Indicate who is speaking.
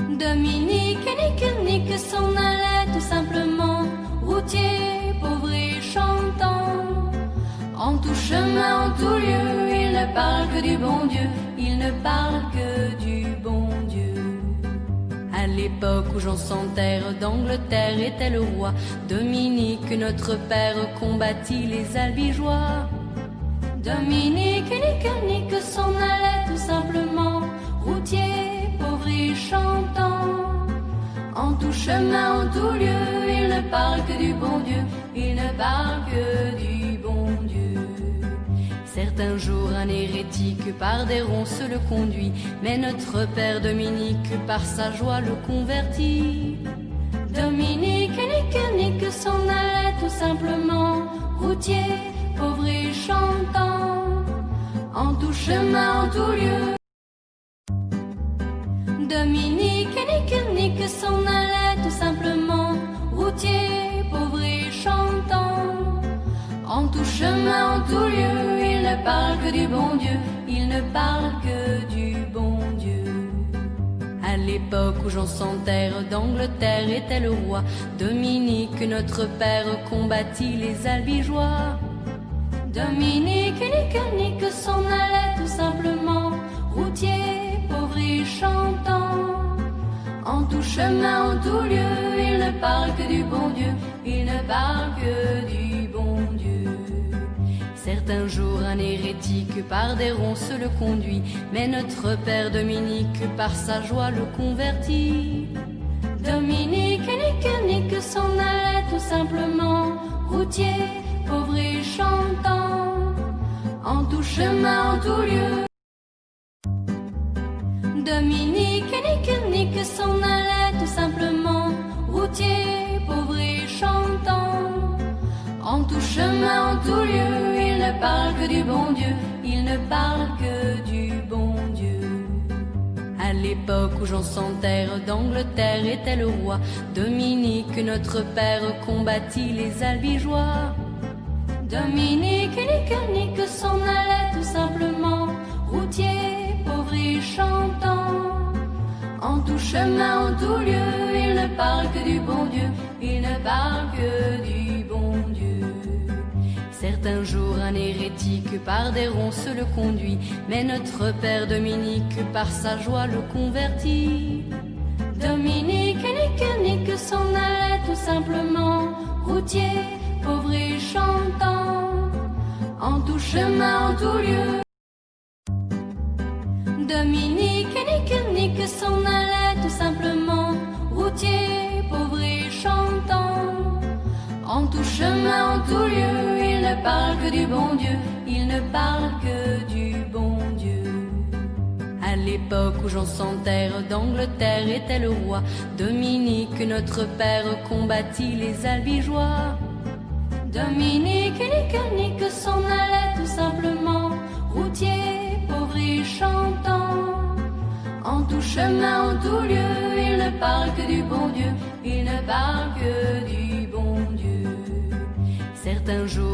Speaker 1: Dominique nique s'en allait tout simplement, routier, pauvre et chantant. En tout chemin, en tout lieu, il ne parle que du bon Dieu, il ne parle que du bon Dieu. À l'époque où Jean sans terre d'Angleterre était le roi, Dominique, notre père, combattit les albigeois. Dominique nique s'en allait tout simplement, routier, pauvre et chantant. En tout chemin, en tout lieu, il ne parle que du bon Dieu, il ne parle que du bon Dieu. Certains jours, un hérétique par des ronces le conduit, mais notre père Dominique par sa joie le convertit. Dominique nique s'en allait tout simplement, routier, pauvre et chantant. En tout chemin, en tout lieu. Dominique nique s'en allait tout simplement, routier, pauvre et chantant. En tout chemin, en tout lieu, il ne parle que du bon Dieu, il ne parle que du bon Dieu. À l'époque où Jean sans terre d'Angleterre était le roi, Dominique, notre père, combattit les albigeois. Dominique nique s'en allait tout simplement, routier, pauvre et chantant. En tout chemin, en tout lieu, il ne parle que du bon Dieu, il ne parle que du bon Dieu. Certains jours, un hérétique par des ronces le conduit, mais notre père Dominique par sa joie le convertit. Dominique nique s'en allait tout simplement, routier, pauvre et chantant. En tout chemin, en tout lieu. Dominique nique s'en allait tout simplement, routier, pauvre et chantant. En tout chemin, en tout lieu, il ne parle que du bon Dieu, il ne parle que du bon Dieu. À l'époque où Jean sans terre d'Angleterre était le roi, Dominique, notre père, combattit les albigeois. Dominique nique s'en allait tout simplement, routier, pauvre et chantant. En tout chemin, en tout lieu, il ne parle que du bon Dieu, il ne parle que du bon Dieu. Certains jours, un hérétique par des ronces le conduit, mais notre père Dominique par sa joie le convertit. Dominique nique s'en allait tout simplement, routier, pauvre et chantant. En tout chemin, en tout lieu. Dominique nique s'en allait tout simplement, routier, pauvre et chantant. En tout chemin, en tout lieu, il ne parle que du bon Dieu, il ne parle que du bon Dieu. À l'époque où Jean sans terre d'Angleterre était le roi, Dominique, notre père, combattit les albigeois. Dominique nique s'en allait tout simplement, routier, pauvre et chantant. En tout chemin, en tout lieu, il ne parle que du bon Dieu, il ne parle que du bon Dieu. Certains jours